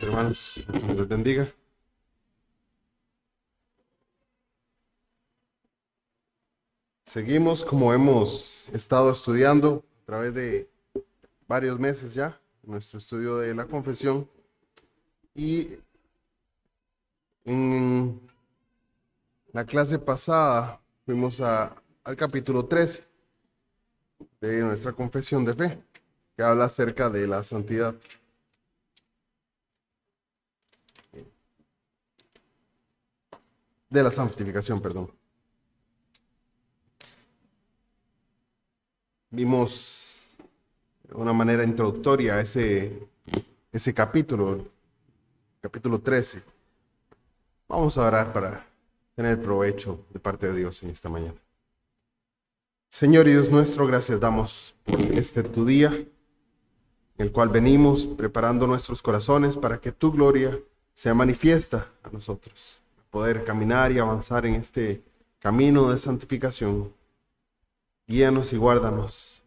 Hermanos, Dios les bendiga. Seguimos como hemos estado estudiando a través de varios meses ya, nuestro estudio de la confesión. Y en la clase pasada fuimos al capítulo 13 de nuestra confesión de fe, que habla acerca de la santidad. De la santificación, perdón. Vimos de una manera introductoria ese capítulo 13. Vamos a orar para tener provecho de parte de Dios en esta mañana. Señor y Dios nuestro, gracias damos por este tu día, en el cual venimos preparando nuestros corazones para que tu gloria sea manifiesta a nosotros, poder caminar y avanzar en este camino de santificación. Guíanos y guárdanos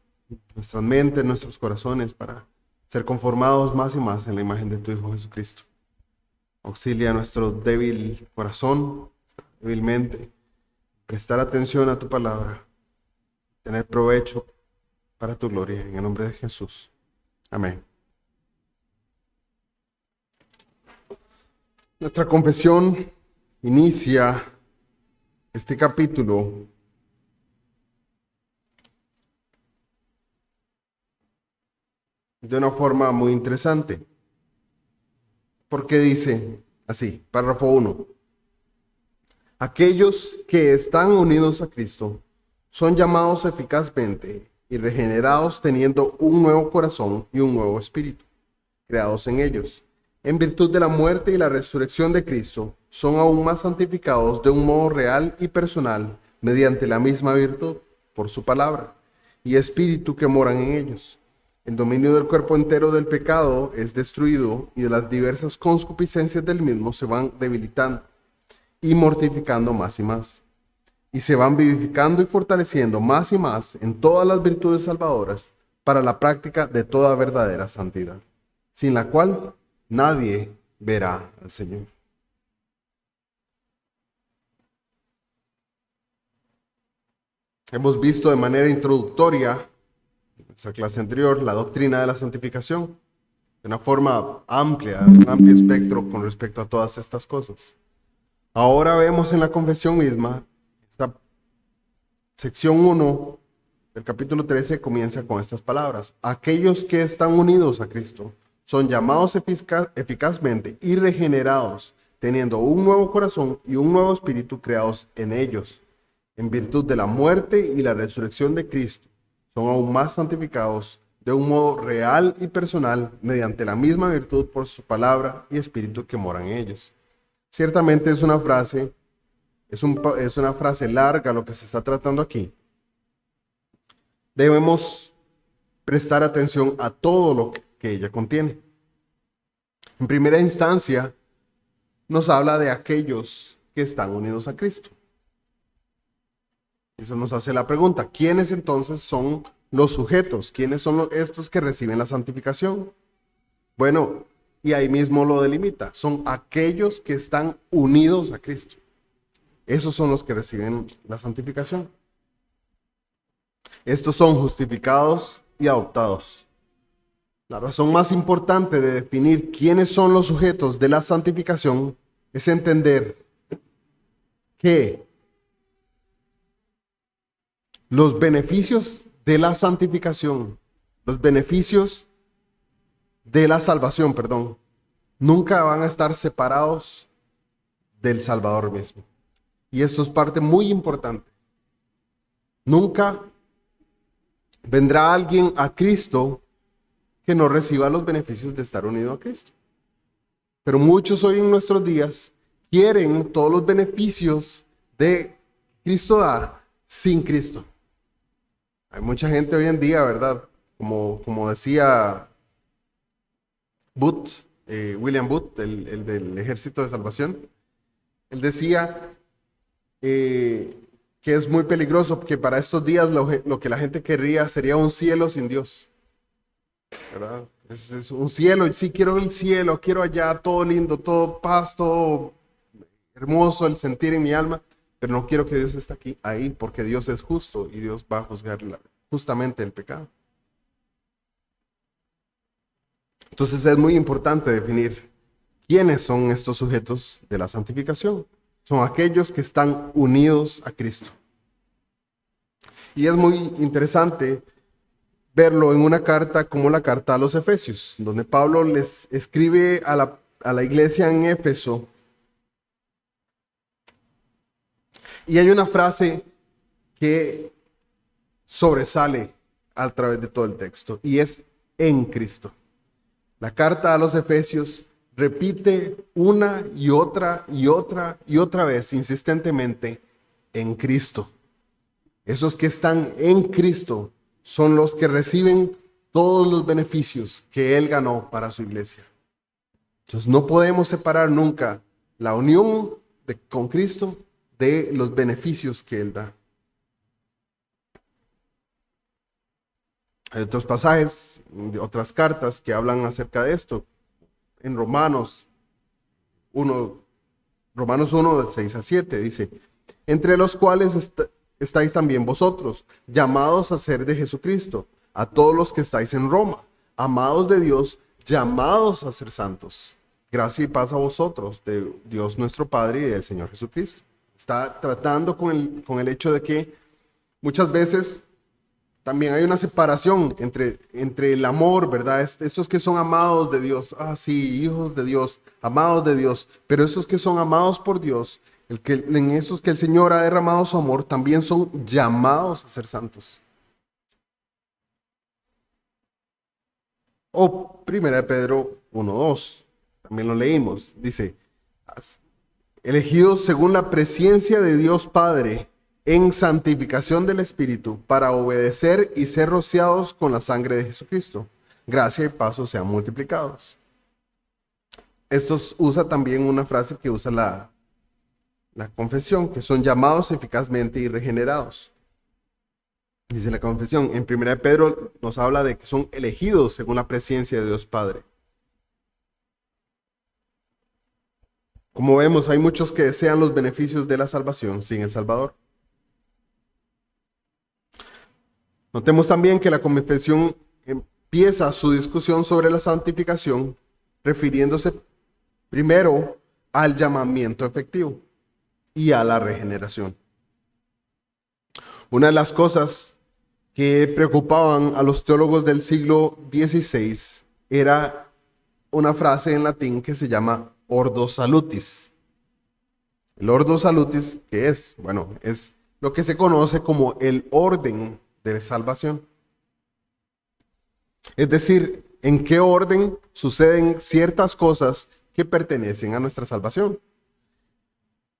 nuestras mentes, nuestros corazones, para ser conformados más y más en la imagen de tu Hijo Jesucristo. Auxilia a nuestro débil corazón, débilmente, prestar atención a tu palabra, tener provecho para tu gloria, en el nombre de Jesús. Amén. Nuestra confesión inicia este capítulo de una forma muy interesante, porque dice así, párrafo 1. Aquellos que están unidos a Cristo son llamados eficazmente y regenerados teniendo un nuevo corazón y un nuevo espíritu, creados en ellos. En virtud de la muerte y la resurrección de Cristo, son aún más santificados de un modo real y personal mediante la misma virtud, por su palabra, y espíritu que moran en ellos. El dominio del cuerpo entero del pecado es destruido y de las diversas concupiscencias del mismo se van debilitando y mortificando más y más. Y se van vivificando y fortaleciendo más y más en todas las virtudes salvadoras para la práctica de toda verdadera santidad, sin la cual nadie verá al Señor. Hemos visto de manera introductoria en nuestra clase anterior la doctrina de la santificación de una forma amplia, un amplio espectro con respecto a todas estas cosas. Ahora vemos en la confesión misma, esta sección 1 del capítulo 13 comienza con estas palabras. Aquellos que están unidos a Cristo son llamados eficazmente y regenerados, teniendo un nuevo corazón y un nuevo espíritu creados en ellos. En virtud de la muerte y la resurrección de Cristo, son aún más santificados de un modo real y personal mediante la misma virtud por su palabra y espíritu que moran en ellos. Ciertamente es una frase larga lo que se está tratando aquí. Debemos prestar atención a todo lo que ella contiene. En primera instancia, nos habla de aquellos que están unidos a Cristo. Eso nos hace la pregunta, ¿quiénes entonces son los sujetos? ¿Quiénes son estos que reciben la santificación? Bueno, y ahí mismo lo delimita, son aquellos que están unidos a Cristo. Esos son los que reciben la santificación. Estos son justificados y adoptados. La razón más importante de definir quiénes son los sujetos de la santificación es entender que los beneficios de la santificación, los beneficios de la salvación, nunca van a estar separados del Salvador mismo. Y esto es parte muy importante. Nunca vendrá alguien a Cristo que no reciba los beneficios de estar unido a Cristo. Pero muchos hoy en nuestros días quieren todos los beneficios de Cristo da sin Cristo. Hay mucha gente hoy en día, ¿verdad? Como decía William Booth, el del Ejército de Salvación. Él decía que es muy peligroso porque para estos días lo que la gente querría sería un cielo sin Dios, ¿verdad? Es un cielo, y sí quiero el cielo, quiero allá, todo lindo, todo paz, todo hermoso, el sentir en mi alma, pero no quiero que Dios esté aquí, ahí, porque Dios es justo y Dios va a juzgar justamente el pecado. Entonces es muy importante definir quiénes son estos sujetos de la santificación. Son aquellos que están unidos a Cristo. Y es muy interesante verlo en una carta como la carta a los Efesios, donde Pablo les escribe a la iglesia en Éfeso. Y hay una frase que sobresale a través de todo el texto, y es en Cristo. La carta a los Efesios repite una y otra y otra y otra vez insistentemente en Cristo. Esos que están en Cristo son los que reciben todos los beneficios que Él ganó para su iglesia. Entonces no podemos separar nunca la unión con Cristo de los beneficios que Él da. Hay otros pasajes, de otras cartas que hablan acerca de esto. En Romanos 1, del 6 al 7, dice: entre los cuales estáis también vosotros, llamados a ser de Jesucristo, a todos los que estáis en Roma, amados de Dios, llamados a ser santos. Gracia y paz a vosotros, de Dios nuestro Padre y del Señor Jesucristo. Está tratando con el hecho de que muchas veces también hay una separación entre el amor, ¿verdad? Estos que son amados de Dios, sí, hijos de Dios, amados de Dios, pero esos que son amados por Dios, en esos que el Señor ha derramado su amor, también son llamados a ser santos. O 1 Pedro 1:2, también lo leímos, dice: elegidos según la presciencia de Dios Padre, en santificación del Espíritu, para obedecer y ser rociados con la sangre de Jesucristo. Gracia y paz sean multiplicados. Esto usa también una frase que usa la confesión, que son llamados eficazmente y regenerados. Dice la confesión, en 1 Pedro nos habla de que son elegidos según la presciencia de Dios Padre. Como vemos, hay muchos que desean los beneficios de la salvación sin el Salvador. Notemos también que la confesión empieza su discusión sobre la santificación refiriéndose primero al llamamiento efectivo y a la regeneración. Una de las cosas que preocupaban a los teólogos del siglo XVI era una frase en latín que se llama ordo salutis. El ordo salutis, ¿qué es? Bueno, es lo que se conoce como el orden de salvación. Es decir, en qué orden suceden ciertas cosas que pertenecen a nuestra salvación.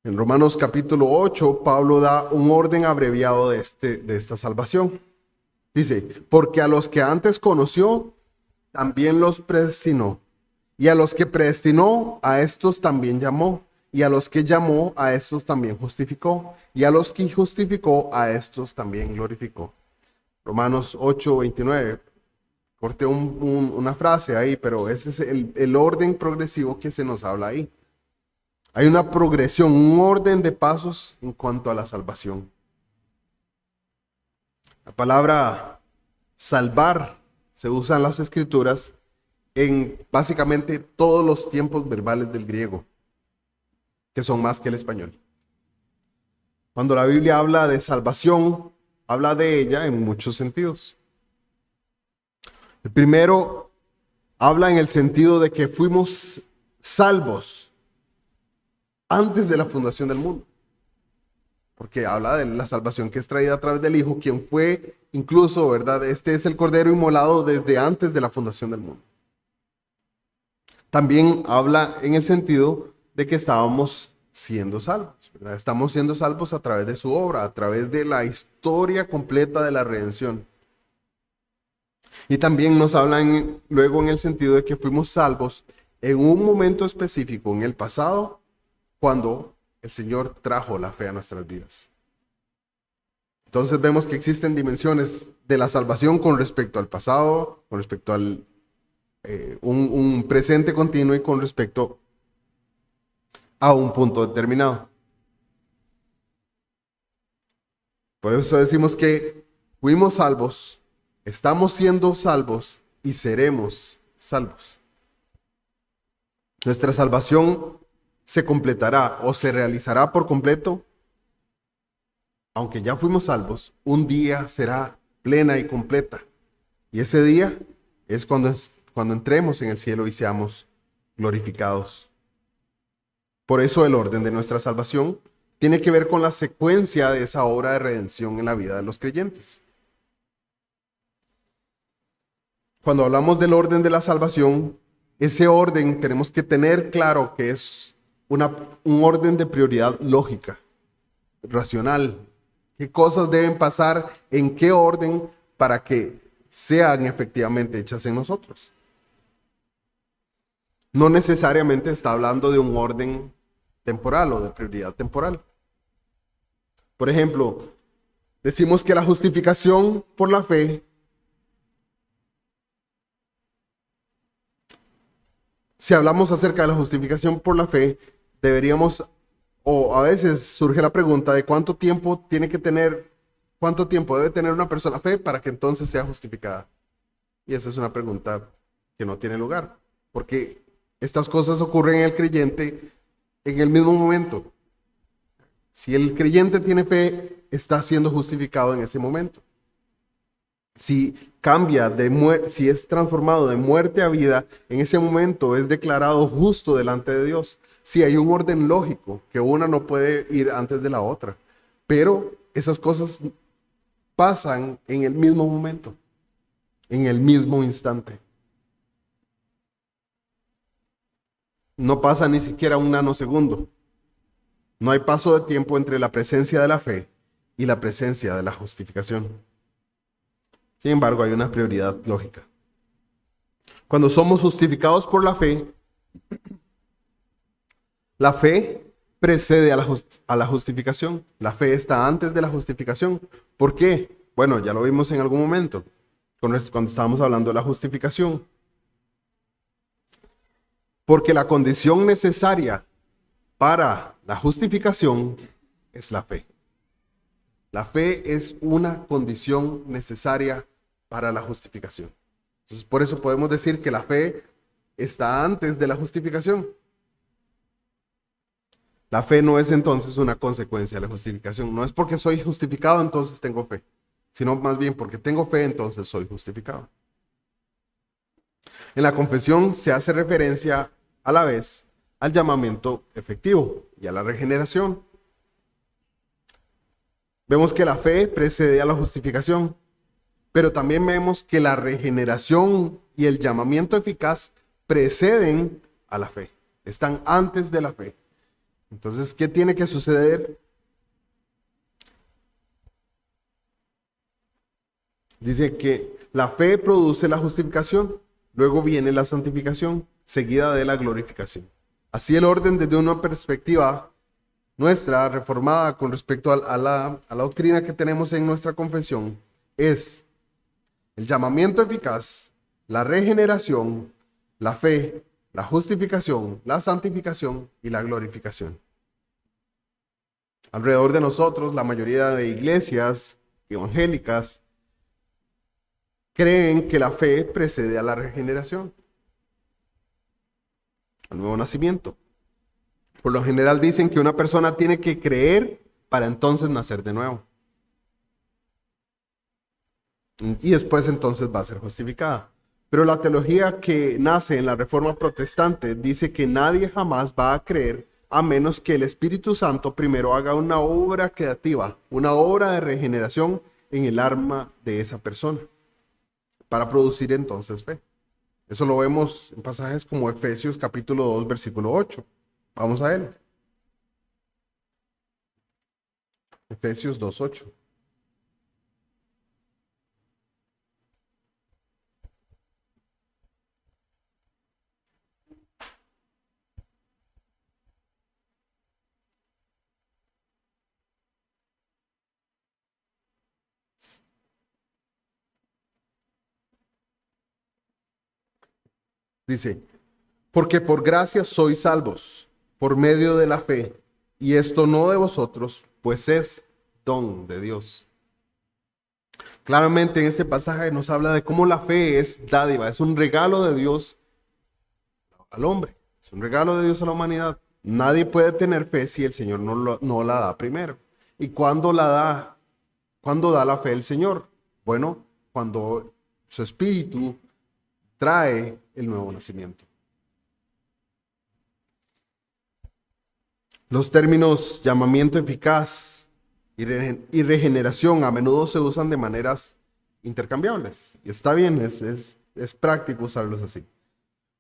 En Romanos capítulo 8, Pablo da un orden abreviado de esta salvación. Dice: porque a los que antes conoció, también los predestinó. Y a los que predestinó, a estos también llamó. Y a los que llamó, a estos también justificó. Y a los que justificó, a estos también glorificó. Romanos 8:29. Corté una frase ahí, pero ese es el orden progresivo que se nos habla ahí. Hay una progresión, un orden de pasos en cuanto a la salvación. La palabra salvar se usa en las Escrituras en básicamente todos los tiempos verbales del griego, que son más que el español. Cuando la Biblia habla de salvación, habla de ella en muchos sentidos. El primero habla en el sentido de que fuimos salvos antes de la fundación del mundo. Porque habla de la salvación que es traída a través del Hijo, quien fue incluso, ¿verdad? Este es el Cordero inmolado desde antes de la fundación del mundo. También habla en el sentido de que estábamos siendo salvos, ¿verdad? Estamos siendo salvos a través de su obra, a través de la historia completa de la redención. Y también nos hablan luego en el sentido de que fuimos salvos en un momento específico en el pasado, cuando el Señor trajo la fe a nuestras vidas. Entonces vemos que existen dimensiones de la salvación con respecto al pasado, con respecto al un presente continuo y con respecto a un punto determinado. Por eso decimos que fuimos salvos, estamos siendo salvos y seremos salvos. Nuestra salvación se completará o se realizará por completo, aunque ya fuimos salvos, un día será plena y completa. Y ese día es cuando entremos en el cielo y seamos glorificados. Por eso el orden de nuestra salvación tiene que ver con la secuencia de esa obra de redención en la vida de los creyentes. Cuando hablamos del orden de la salvación, ese orden tenemos que tener claro que es un orden de prioridad lógica, racional. ¿Qué cosas deben pasar en qué orden para que sean efectivamente hechas en nosotros? No necesariamente está hablando de un orden temporal o de prioridad temporal. Por ejemplo, decimos que la justificación por la fe, si hablamos acerca de la justificación por la fe, deberíamos, o a veces surge la pregunta de cuánto tiempo debe tener una persona fe para que entonces sea justificada. Y esa es una pregunta que no tiene lugar, porque estas cosas ocurren en el creyente en el mismo momento. Si el creyente tiene fe, está siendo justificado en ese momento. Si si es transformado de muerte a vida, en ese momento es declarado justo delante de Dios. Sí, hay un orden lógico, que una no puede ir antes de la otra, pero esas cosas pasan en el mismo momento, en el mismo instante. No pasa ni siquiera un nanosegundo. No hay paso de tiempo entre la presencia de la fe y la presencia de la justificación. Sin embargo, hay una prioridad lógica. Cuando somos justificados por la fe precede a la justificación. La fe está antes de la justificación. ¿Por qué? Bueno, ya lo vimos en algún momento, cuando estábamos hablando de la justificación. Porque la condición necesaria para la justificación es la fe. La fe es una condición necesaria para la justificación. Entonces, por eso podemos decir que la fe está antes de la justificación. La fe no es entonces una consecuencia de la justificación. No es porque soy justificado, entonces tengo fe, sino más bien porque tengo fe, entonces soy justificado. En la confesión se hace referencia a la vez al llamamiento efectivo y a la regeneración. Vemos que la fe precede a la justificación, pero también vemos que la regeneración y el llamamiento eficaz preceden a la fe, están antes de la fe. Entonces, ¿qué tiene que suceder? Dice que la fe produce la justificación, luego viene la santificación, seguida de la glorificación. Así el orden desde una perspectiva nuestra, reformada con respecto a la doctrina que tenemos en nuestra confesión, es el llamamiento eficaz, la regeneración, la fe, la justificación, la santificación y la glorificación. Alrededor de nosotros, la mayoría de iglesias evangélicas creen que la fe precede a la regeneración, al nuevo nacimiento. Por lo general dicen que una persona tiene que creer para entonces nacer de nuevo. Y después entonces va a ser justificada. Pero la teología que nace en la Reforma Protestante dice que nadie jamás va a creer a menos que el Espíritu Santo primero haga una obra creativa, una obra de regeneración en el alma de esa persona, para producir entonces fe. Eso lo vemos en pasajes como Efesios capítulo 2, versículo 8. Vamos a él. Efesios 2, 8. Dice, porque por gracia sois salvos, por medio de la fe, y esto no de vosotros, pues es don de Dios. Claramente en este pasaje nos habla de cómo la fe es dádiva, es un regalo de Dios al hombre, es un regalo de Dios a la humanidad. Nadie puede tener fe si el Señor no la da primero. ¿Y cuándo la da? ¿Cuándo da la fe el Señor? Bueno, cuando su espíritu trae el nuevo nacimiento. Los términos llamamiento eficaz y regeneración a menudo se usan de maneras intercambiables. Y está bien, es práctico usarlos así.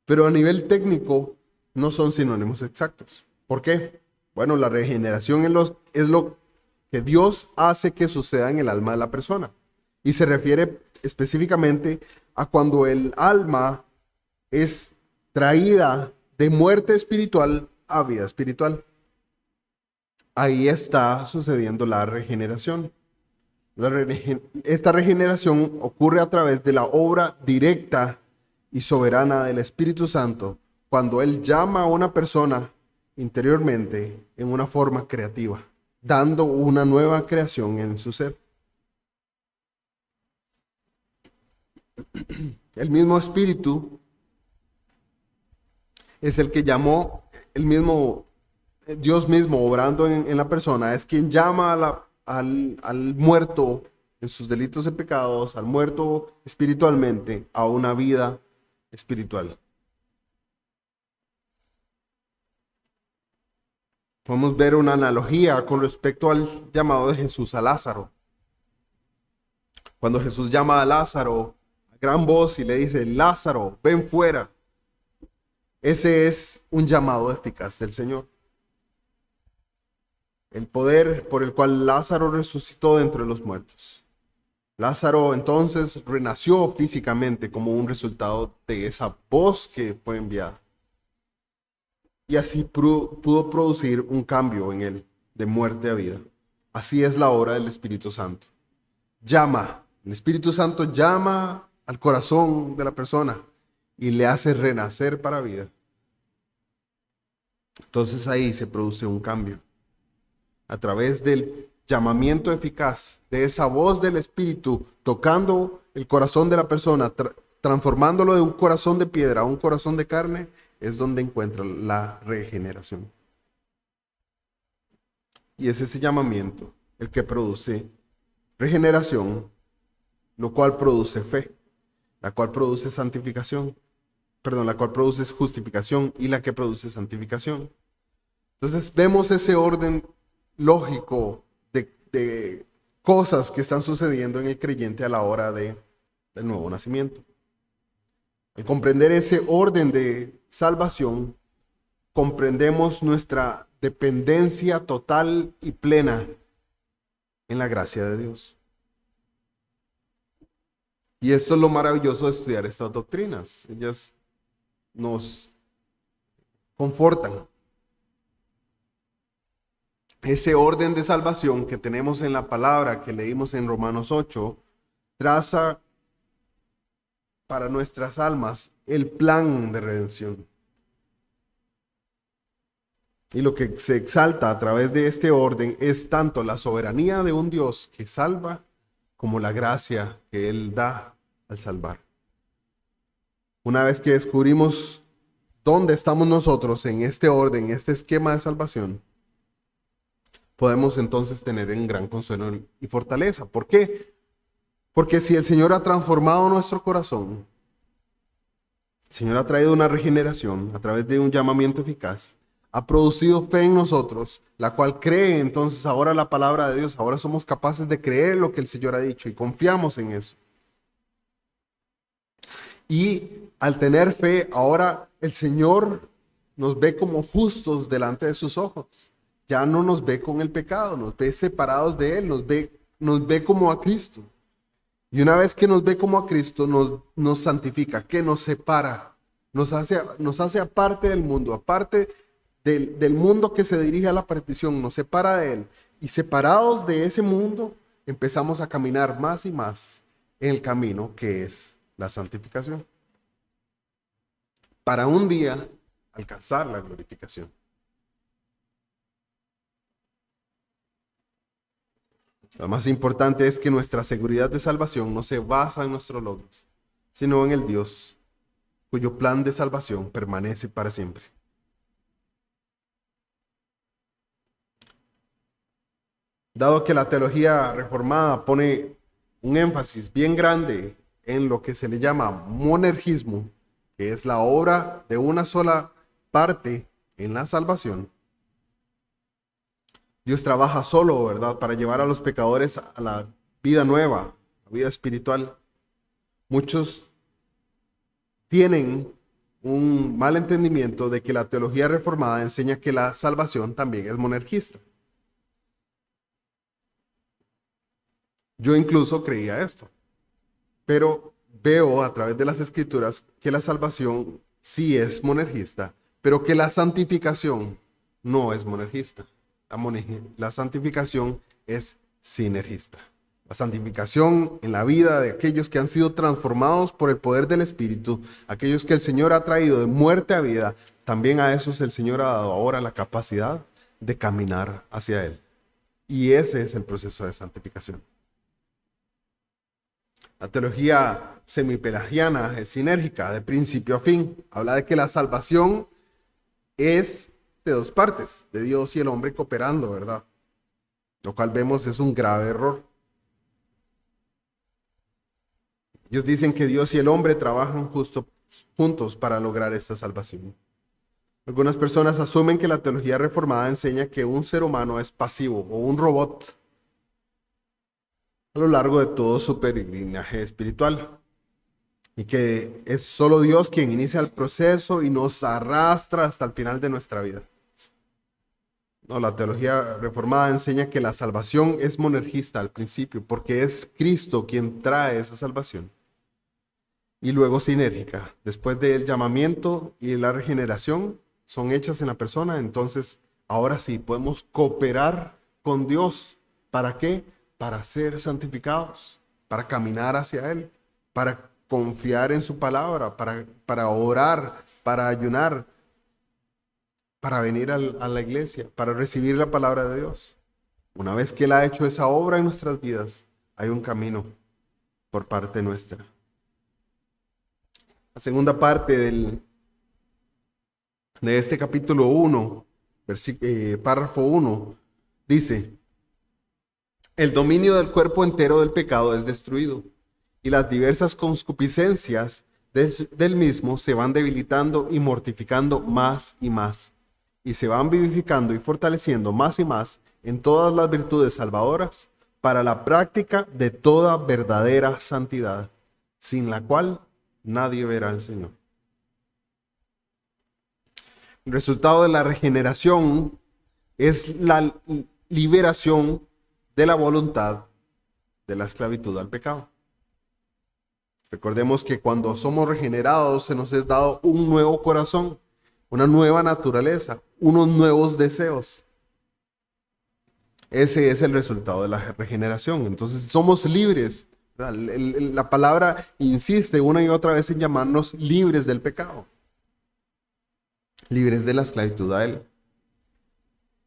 Pero a nivel técnico no son sinónimos exactos. ¿Por qué? Bueno, la regeneración es lo que Dios hace que suceda en el alma de la persona. Y se refiere específicamente a cuando el alma es traída de muerte espiritual a vida espiritual. Ahí está sucediendo la regeneración. Esta regeneración ocurre a través de la obra directa y soberana del Espíritu Santo cuando Él llama a una persona interiormente en una forma creativa, dando una nueva creación en su ser. El mismo Espíritu es el que llamó, Dios mismo obrando en la persona, es quien llama al muerto en sus delitos y pecados, al muerto espiritualmente, a una vida espiritual. Podemos ver una analogía con respecto al llamado de Jesús a Lázaro. Cuando Jesús llama a Lázaro a gran voz y le dice, Lázaro, ven fuera. Ese es un llamado eficaz del Señor. El poder por el cual Lázaro resucitó de entre los muertos. Lázaro entonces renació físicamente como un resultado de esa voz que fue enviada. Y así pudo producir un cambio en él, de muerte a vida. Así es la obra del Espíritu Santo. El Espíritu Santo llama al corazón de la persona y le hace renacer para vida. Entonces ahí se produce un cambio. A través del llamamiento eficaz de esa voz del Espíritu tocando el corazón de la persona, transformándolo de un corazón de piedra a un corazón de carne, es donde encuentra la regeneración. Y es ese llamamiento el que produce regeneración, lo cual produce fe, la cual produce la cual produce justificación y la que produce santificación. Entonces vemos ese orden lógico de cosas que están sucediendo en el creyente a la hora del nuevo nacimiento. Al comprender ese orden de salvación, comprendemos nuestra dependencia total y plena en la gracia de Dios. Y esto es lo maravilloso de estudiar estas doctrinas. Ellas nos confortan. Ese orden de salvación que tenemos en la palabra que leímos en Romanos 8, traza para nuestras almas el plan de redención. Y lo que se exalta a través de este orden es tanto la soberanía de un Dios que salva como la gracia que Él da al salvar. Una vez que descubrimos dónde estamos nosotros en este orden, en este esquema de salvación, podemos entonces tener un gran consuelo y fortaleza. ¿Por qué? Porque si el Señor ha transformado nuestro corazón, el Señor ha traído una regeneración a través de un llamamiento eficaz, ha producido fe en nosotros, la cual cree entonces ahora la palabra de Dios, ahora somos capaces de creer lo que el Señor ha dicho y confiamos en eso. Y al tener fe, ahora el Señor nos ve como justos delante de sus ojos. Ya no nos ve con el pecado, nos ve separados de Él, nos ve como a Cristo. Y una vez que nos ve como a Cristo, nos santifica, que nos separa, nos hace aparte del mundo, aparte del mundo que se dirige a la perdición, nos separa de Él. Y separados de ese mundo, empezamos a caminar más y más en el camino que es la santificación. para un día alcanzar la glorificación. Lo más importante es que nuestra seguridad de salvación no se basa en nuestros logros, sino en el Dios cuyo plan de salvación permanece para siempre. Dado que la teología reformada pone un énfasis bien grande en lo que se le llama monergismo, que es la obra de una sola parte en la salvación, Dios trabaja solo, ¿verdad?, para llevar a los pecadores a la vida nueva, la vida espiritual. Muchos tienen un mal entendimiento de que la teología reformada enseña que la salvación también es monergista. Yo incluso creía esto, pero veo a través de las escrituras que la salvación sí es monergista, pero que la santificación no es monergista. La santificación es sinergista. La santificación en la vida de aquellos que han sido transformados por el poder del Espíritu, aquellos que el Señor ha traído de muerte a vida, también a esos el Señor ha dado ahora la capacidad de caminar hacia Él. Y ese es el proceso de santificación. La teología semipelagiana es sinérgica, de principio a fin. Habla de que la salvación es de dos partes, de Dios y el hombre cooperando, ¿verdad? Lo cual vemos es un grave error. Ellos dicen que Dios y el hombre trabajan juntos para lograr esta salvación. Algunas personas asumen que la teología reformada enseña que un ser humano es pasivo o un robot a lo largo de todo su peregrinaje espiritual, y que es solo Dios quien inicia el proceso y nos arrastra hasta el final de nuestra vida. No, la teología reformada enseña que la salvación es monergista al principio, porque es Cristo quien trae esa salvación. Y luego sinérgica. Después del llamamiento y la regeneración son hechas en la persona, entonces ahora sí podemos cooperar con Dios. ¿Para qué? Para ser santificados, para caminar hacia Él, para confiar en su palabra, para orar, para ayunar, para venir a la iglesia, para recibir la palabra de Dios. Una vez que Él ha hecho esa obra en nuestras vidas, hay un camino por parte nuestra. La segunda parte de este capítulo 1, párrafo 1, dice: el dominio del cuerpo entero del pecado es destruido, y las diversas concupiscencias del mismo se van debilitando y mortificando más y más, y se van vivificando y fortaleciendo más y más en todas las virtudes salvadoras para la práctica de toda verdadera santidad, sin la cual nadie verá al Señor. El resultado de la regeneración es la liberación de la voluntad de la esclavitud al pecado. Recordemos que cuando somos regenerados se nos es dado un nuevo corazón, una nueva naturaleza, unos nuevos deseos. Ese es el resultado de la regeneración. Entonces somos libres. La palabra insiste una y otra vez en llamarnos libres del pecado, libres de la esclavitud a él.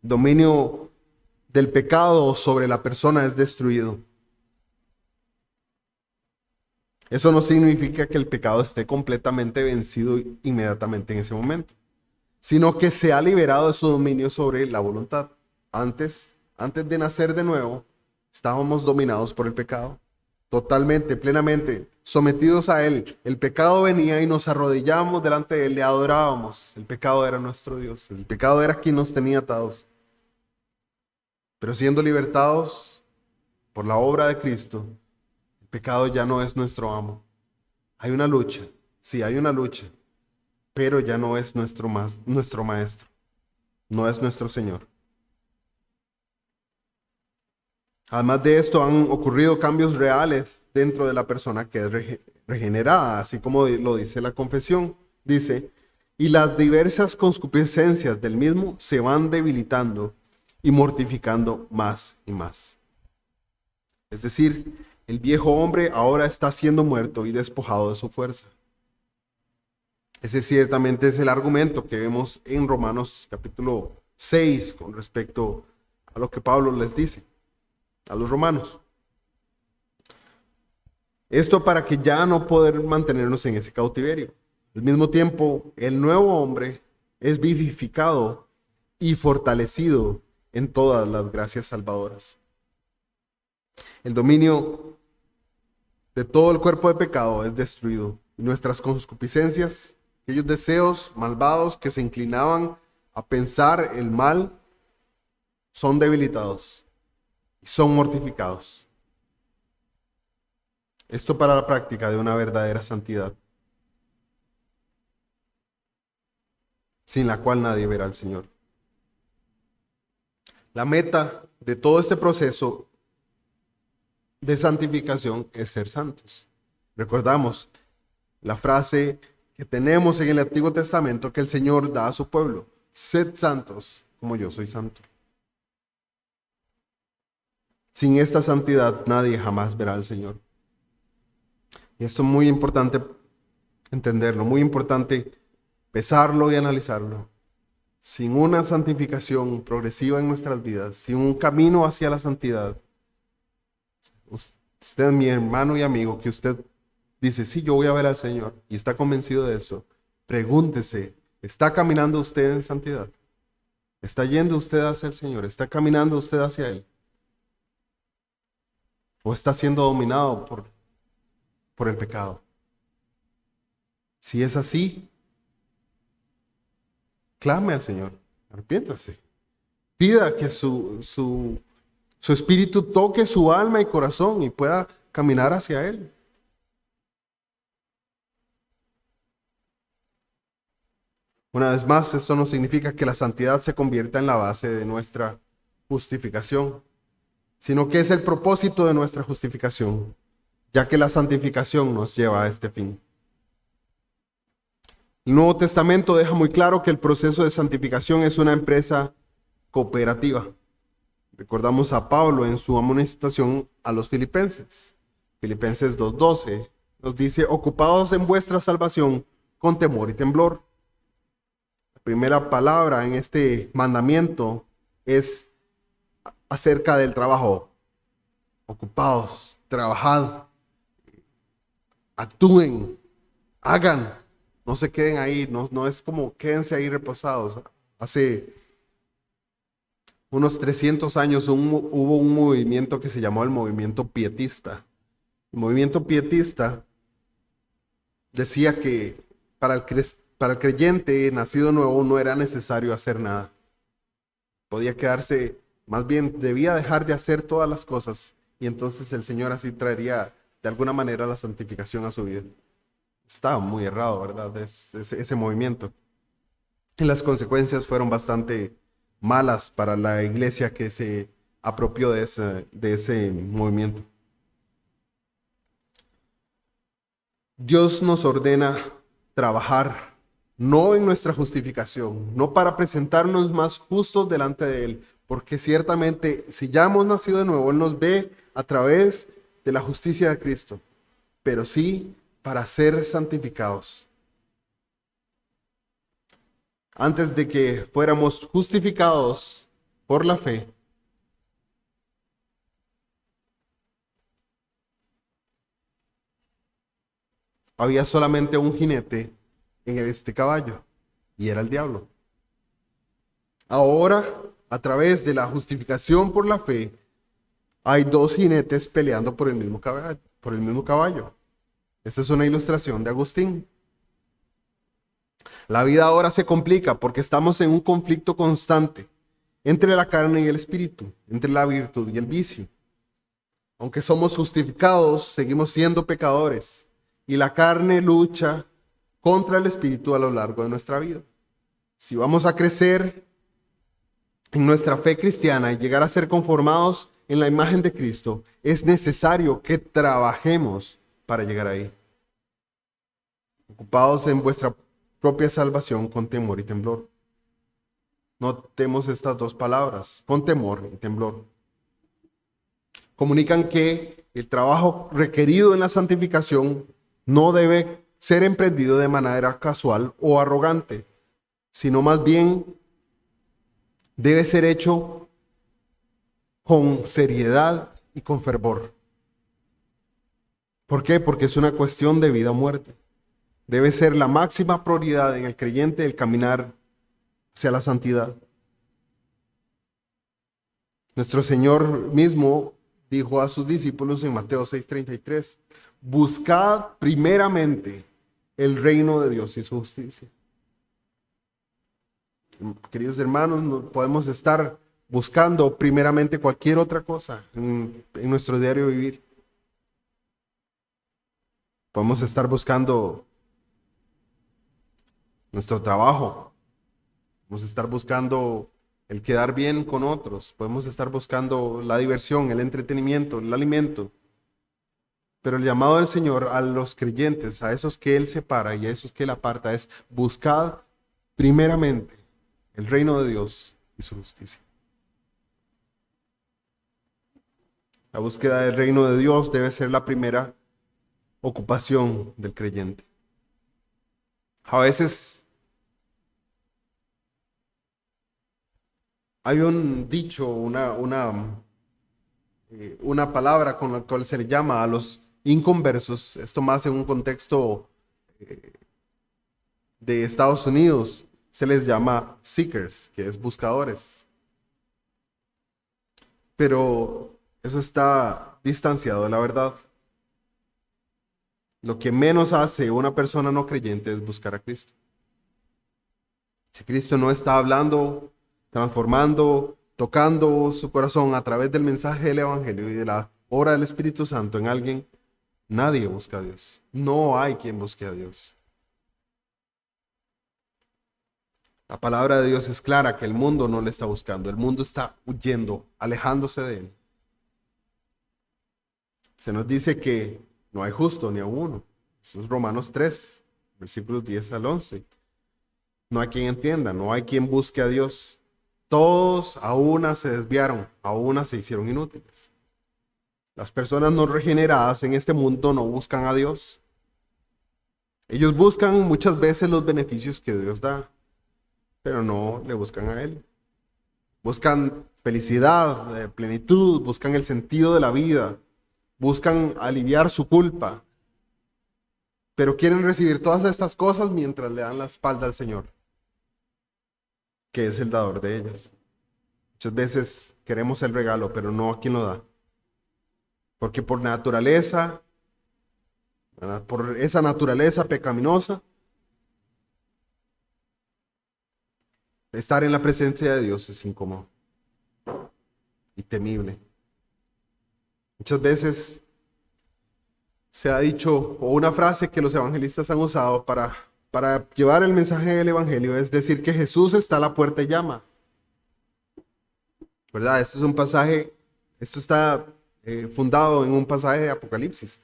Dominio del pecado sobre la persona es destruido. Eso no significa que el pecado esté completamente vencido inmediatamente en ese momento, sino que se ha liberado de su dominio sobre la voluntad. Antes de nacer de nuevo, estábamos dominados por el pecado, totalmente, plenamente, sometidos a él. El pecado venía y nos arrodillábamos delante de él, le adorábamos. El pecado era nuestro Dios, el pecado era quien nos tenía atados. Pero siendo libertados por la obra de Cristo, el pecado ya no es nuestro amo. Hay una lucha, sí, hay una lucha, pero ya no es nuestro maestro, no es nuestro Señor. Además de esto, han ocurrido cambios reales dentro de la persona que es regenerada, así como lo dice la confesión. Dice: y las diversas concupiscencias del mismo se van debilitando y mortificando más y más. Es decir, el viejo hombre ahora está siendo muerto y despojado de su fuerza. Ese ciertamente es el argumento que vemos en Romanos capítulo 6 con respecto a lo que Pablo les dice a los romanos. Esto para que ya no poder mantenernos en ese cautiverio. Al mismo tiempo, el nuevo hombre es vivificado y fortalecido en todas las gracias salvadoras. El dominio de todo el cuerpo de pecado es destruido. Y nuestras concupiscencias, aquellos deseos malvados que se inclinaban a pensar el mal, son debilitados y son mortificados. Esto para la práctica de una verdadera santidad, sin la cual nadie verá al Señor. La meta de todo este proceso de santificación es ser santos. Recordamos la frase que tenemos en el Antiguo Testamento que el Señor da a su pueblo: sed santos como yo soy santo. Sin esta santidad nadie jamás verá al Señor. Y esto es muy importante entenderlo, muy importante pesarlo y analizarlo. Sin una santificación progresiva en nuestras vidas, sin un camino hacia la santidad, usted, mi hermano y amigo, que usted dice, sí, yo voy a ver al Señor, y está convencido de eso, pregúntese, ¿está caminando usted en santidad? ¿Está yendo usted hacia el Señor? ¿Está caminando usted hacia Él? ¿O está siendo dominado por el pecado? Si es así, clame al Señor, arrepiéntase. Pida que su espíritu toque su alma y corazón y pueda caminar hacia Él. Una vez más, esto no significa que la santidad se convierta en la base de nuestra justificación, sino que es el propósito de nuestra justificación, ya que la santificación nos lleva a este fin. El Nuevo Testamento deja muy claro que el proceso de santificación es una empresa cooperativa. Recordamos a Pablo en su amonestación a los filipenses. Filipenses 2:12 nos dice, ocupados en vuestra salvación con temor y temblor. La primera palabra en este mandamiento es acerca del trabajo. Ocupados, trabajad, actúen, hagan. No se queden ahí, no es como quédense ahí reposados. Hace unos 300 años hubo un movimiento que se llamó el movimiento pietista. El movimiento pietista decía que para el creyente nacido nuevo no era necesario hacer nada. Podía quedarse, más bien debía dejar de hacer todas las cosas y entonces el Señor así traería de alguna manera la santificación a su vida. Estaba muy errado, ¿verdad? Ese movimiento. Y las consecuencias fueron bastante malas para la iglesia que se apropió de ese movimiento. Dios nos ordena trabajar, no en nuestra justificación, no para presentarnos más justos delante de Él, porque ciertamente si ya hemos nacido de nuevo, Él nos ve a través de la justicia de Cristo, pero sí para ser santificados. Antes de que fuéramos justificados por la fe, había solamente un jinete en este caballo, y era el diablo. Ahora, a través de la justificación por la fe, hay dos jinetes peleando por el mismo caballo. Esta es una ilustración de Agustín. La vida ahora se complica porque estamos en un conflicto constante entre la carne y el espíritu, entre la virtud y el vicio. Aunque somos justificados, seguimos siendo pecadores y la carne lucha contra el espíritu a lo largo de nuestra vida. Si vamos a crecer en nuestra fe cristiana y llegar a ser conformados en la imagen de Cristo, es necesario que trabajemos para llegar ahí. Ocupados en vuestra propia salvación con temor y temblor. Notemos estas dos palabras, con temor y temblor. Comunican que el trabajo requerido en la santificación no debe ser emprendido de manera casual o arrogante, sino más bien debe ser hecho con seriedad y con fervor. ¿Por qué? Porque es una cuestión de vida o muerte. Debe ser la máxima prioridad en el creyente el caminar hacia la santidad. Nuestro Señor mismo dijo a sus discípulos en Mateo 6:33, buscad primeramente el reino de Dios y su justicia. Queridos hermanos, no podemos estar buscando primeramente cualquier otra cosa en nuestro diario vivir. Podemos estar buscando nuestro trabajo, podemos estar buscando el quedar bien con otros, podemos estar buscando la diversión, el entretenimiento, el alimento. Pero el llamado del Señor a los creyentes, a esos que Él separa y a esos que Él aparta, es buscad primeramente el reino de Dios y su justicia. La búsqueda del reino de Dios debe ser la primera ocupación del creyente. A veces hay un dicho, una palabra con la cual se le llama a los inconversos, esto más en un contexto de Estados Unidos, se les llama seekers, que es buscadores. Pero eso está distanciado de la verdad. Lo que menos hace una persona no creyente es buscar a Cristo. Si Cristo no está hablando, transformando, tocando su corazón a través del mensaje del Evangelio y de la obra del Espíritu Santo en alguien, nadie busca a Dios. No hay quien busque a Dios. La palabra de Dios es clara que el mundo no le está buscando. El mundo está huyendo, alejándose de él. Se nos dice que no hay justo ni a uno. Eso es Romanos 3, versículos 10 al 11. No hay quien entienda, no hay quien busque a Dios. Todos a una se desviaron, a una se hicieron inútiles. Las personas no regeneradas en este mundo no buscan a Dios. Ellos buscan muchas veces los beneficios que Dios da, pero no le buscan a Él. Buscan felicidad, plenitud, buscan el sentido de la vida, buscan aliviar su culpa, pero quieren recibir todas estas cosas mientras le dan la espalda al Señor, que es el dador de ellas. Muchas veces queremos el regalo, pero no a quien lo da. Porque por naturaleza, ¿verdad? Por esa naturaleza pecaminosa, estar en la presencia de Dios es incómodo y temible. Muchas veces se ha dicho, o una frase que los evangelistas han usado para llevar el mensaje del evangelio, es decir que Jesús está a la puerta y llama. ¿Verdad? Este es un pasaje, esto está fundado en un pasaje de Apocalipsis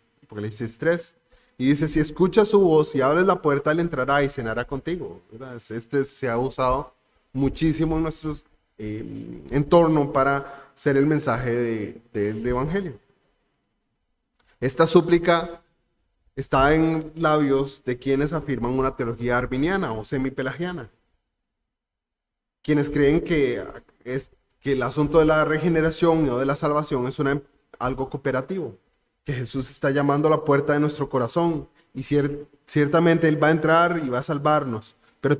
3. Y dice, si escuchas su voz y abres la puerta, él entrará y cenará contigo. ¿Verdad? Este se ha usado muchísimo en nuestro entorno para ser el mensaje del evangelio. Esta súplica está en labios de quienes afirman una teología arminiana o semipelagiana. Quienes creen que el asunto de la regeneración o de la salvación es algo cooperativo, que Jesús está llamando a la puerta de nuestro corazón y ciertamente Él va a entrar y va a salvarnos, pero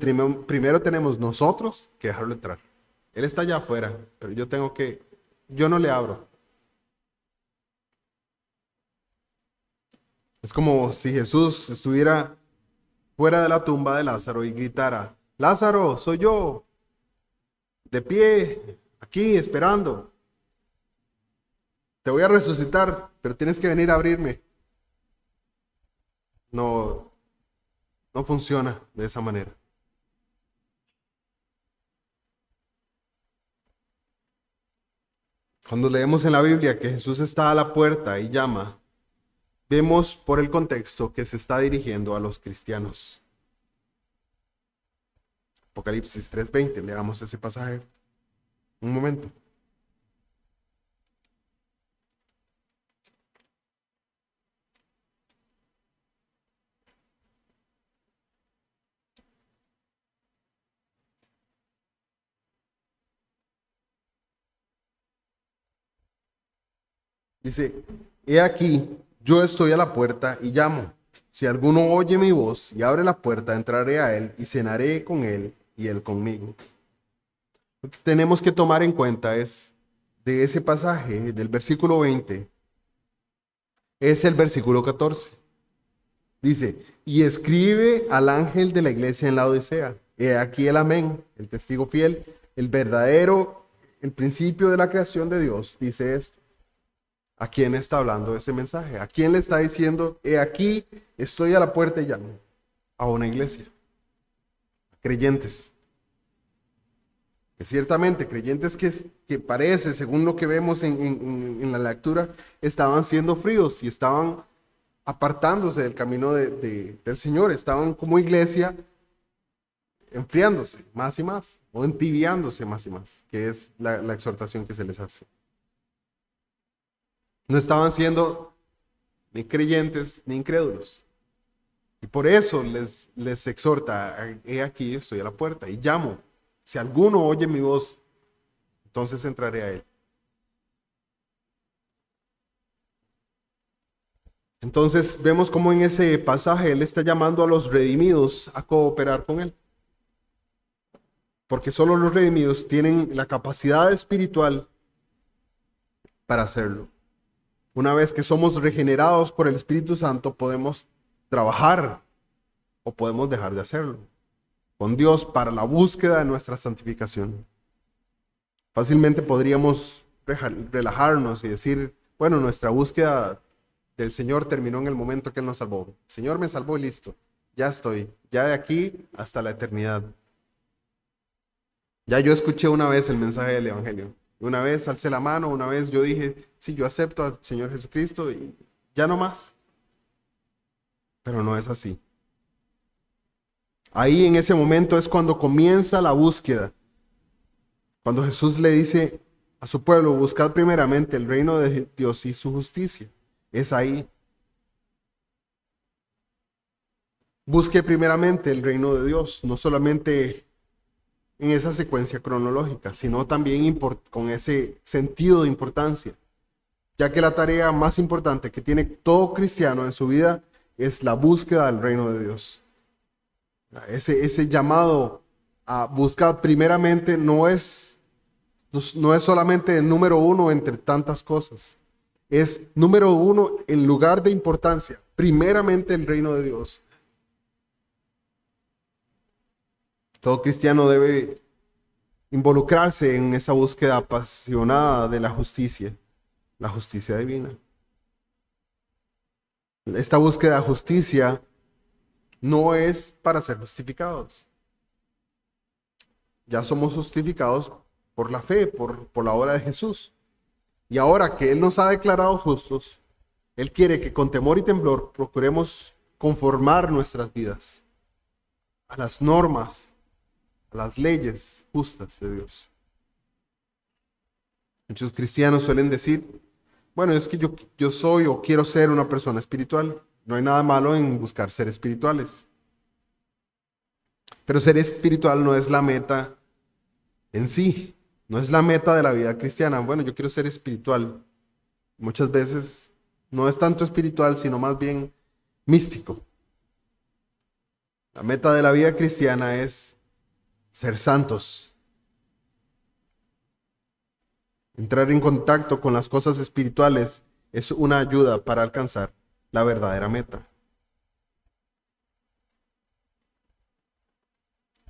primero tenemos nosotros que dejarlo entrar. Él está allá afuera, pero yo no le abro. Es como si Jesús estuviera fuera de la tumba de Lázaro y gritara, Lázaro, soy yo, de pie, aquí esperando. Te voy a resucitar, pero tienes que venir a abrirme. No, no funciona de esa manera. Cuando leemos en la Biblia que Jesús está a la puerta y llama, vemos por el contexto que se está dirigiendo a los cristianos. Apocalipsis 3:20, leamos ese pasaje. Un momento. Dice, he aquí, yo estoy a la puerta y llamo. Si alguno oye mi voz y abre la puerta, entraré a él y cenaré con él y él conmigo. Lo que tenemos que tomar en cuenta es de ese pasaje del versículo 20, es el versículo 14. Dice, y escribe al ángel de la iglesia en la Odisea. He aquí el amén, el testigo fiel, el verdadero, el principio de la creación de Dios. Dice esto. ¿A quién está hablando ese mensaje? ¿A quién le está diciendo, he aquí, estoy a la puerta y llamo? A una iglesia. Creyentes. Que ciertamente, creyentes que parece, según lo que vemos en la lectura, estaban siendo fríos y estaban apartándose del camino del Señor. Estaban como iglesia enfriándose más y más, o entibiándose más y más, que es la exhortación que se les hace. No estaban siendo ni creyentes ni incrédulos. Y por eso les exhorta, he aquí, estoy a la puerta y llamo. Si alguno oye mi voz, entonces entraré a él. Entonces vemos cómo en ese pasaje él está llamando a los redimidos a cooperar con él. Porque solo los redimidos tienen la capacidad espiritual para hacerlo. Una vez que somos regenerados por el Espíritu Santo, podemos trabajar o podemos dejar de hacerlo con Dios para la búsqueda de nuestra santificación. Fácilmente podríamos relajarnos y decir, bueno, nuestra búsqueda del Señor terminó en el momento que Él nos salvó. El Señor me salvó y listo, ya estoy, ya de aquí hasta la eternidad. Ya yo escuché una vez el mensaje del Evangelio. Una vez alcé la mano, una vez yo dije, sí, yo acepto al Señor Jesucristo y ya no más. Pero no es así. Ahí en ese momento es cuando comienza la búsqueda. Cuando Jesús le dice a su pueblo, buscad primeramente el reino de Dios y su justicia. Es ahí. Busque primeramente el reino de Dios, no solamente en esa secuencia cronológica, sino también con ese sentido de importancia, ya que la tarea más importante que tiene todo cristiano en su vida es la búsqueda del reino de Dios. Ese llamado a buscar primeramente no es solamente el número uno entre tantas cosas, es número uno en lugar de importancia, primeramente el reino de Dios. Todo cristiano debe involucrarse en esa búsqueda apasionada de la justicia divina. Esta búsqueda de justicia no es para ser justificados. Ya somos justificados por la fe, por la obra de Jesús. Y ahora que Él nos ha declarado justos, Él quiere que con temor y temblor procuremos conformar nuestras vidas a las normas, a las leyes justas de Dios. Muchos cristianos suelen decir, bueno, es que yo soy o quiero ser una persona espiritual. No hay nada malo en buscar ser espirituales. Pero ser espiritual no es la meta en sí, no es la meta de la vida cristiana. Bueno, yo quiero ser espiritual. Muchas veces no es tanto espiritual, sino más bien místico. La meta de la vida cristiana es ser santos. Entrar en contacto con las cosas espirituales es una ayuda para alcanzar la verdadera meta.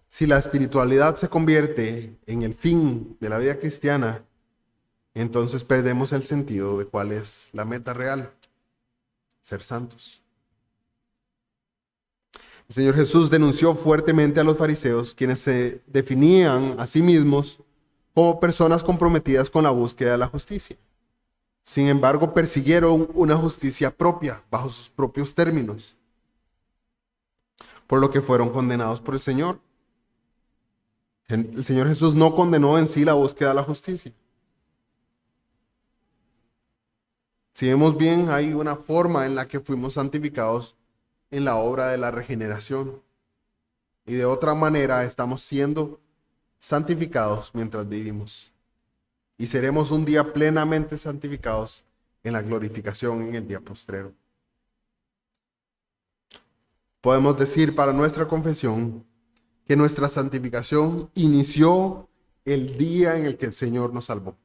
Si la espiritualidad se convierte en el fin de la vida cristiana, entonces perdemos el sentido de cuál es la meta real: ser santos. El Señor Jesús denunció fuertemente a los fariseos, quienes se definían a sí mismos como personas comprometidas con la búsqueda de la justicia. Sin embargo, persiguieron una justicia propia, bajo sus propios términos, por lo que fueron condenados por el Señor. El Señor Jesús no condenó en sí la búsqueda de la justicia. Si vemos bien, hay una forma en la que fuimos santificados en la obra de la regeneración. Y de otra manera estamos siendo santificados mientras vivimos. Y seremos un día plenamente santificados en la glorificación en el día postrero. Podemos decir para nuestra confesión que nuestra santificación inició el día en el que el Señor nos salvó.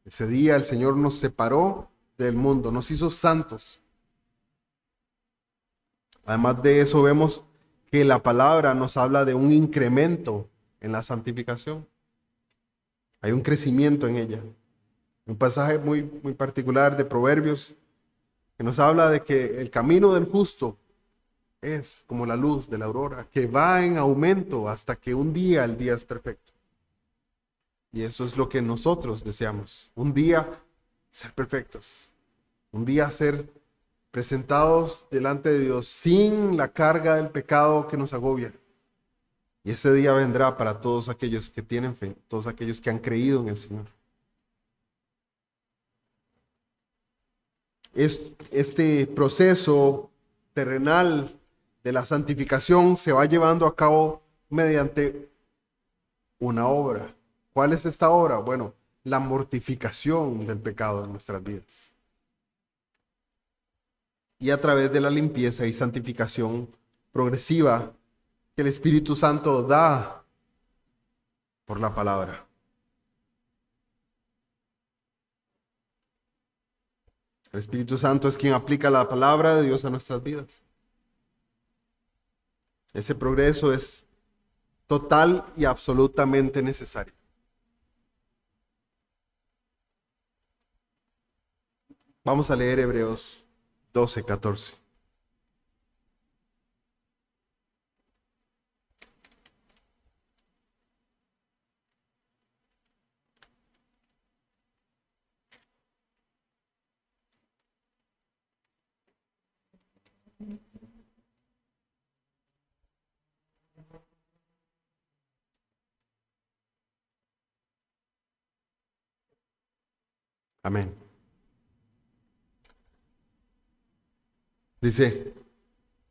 Ese día el Señor nos separó del mundo, nos hizo santos. Además de eso, vemos que la palabra nos habla de un incremento en la santificación. Hay un crecimiento en ella. Un pasaje muy particular de Proverbios que nos habla de que el camino del justo es como la luz de la aurora, que va en aumento hasta que un día el día es perfecto. Y eso es lo que nosotros deseamos. Un día ser perfectos. Un día ser presentados delante de Dios sin la carga del pecado que nos agobia. Y ese día vendrá para todos aquellos que tienen fe, todos aquellos que han creído en el Señor. Este proceso terrenal de la santificación se va llevando a cabo mediante una obra. ¿Cuál es esta obra? Bueno, la mortificación del pecado en nuestras vidas. Y a través de la limpieza y santificación progresiva que el Espíritu Santo da por la palabra. El Espíritu Santo es quien aplica la palabra de Dios a nuestras vidas. Ese progreso es total y absolutamente necesario. Vamos a leer Hebreos 12:14. Amén. Dice,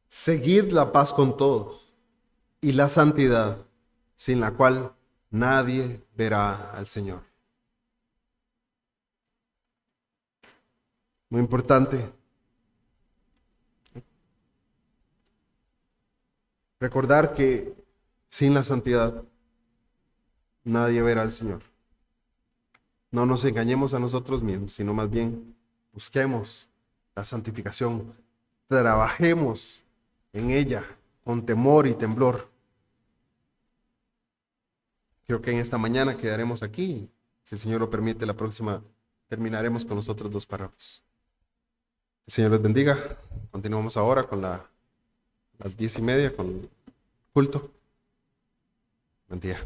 seguid la paz con todos y la santidad, sin la cual nadie verá al Señor. Muy importante. Recordar que sin la santidad nadie verá al Señor. No nos engañemos a nosotros mismos, sino más bien busquemos la santificación. Trabajemos en ella con temor y temblor. Creo que en esta mañana quedaremos aquí. Si el Señor lo permite, la próxima terminaremos con los otros 2 párrafos. El Señor les bendiga. Continuamos ahora con las 10:30 con el culto. Buen día.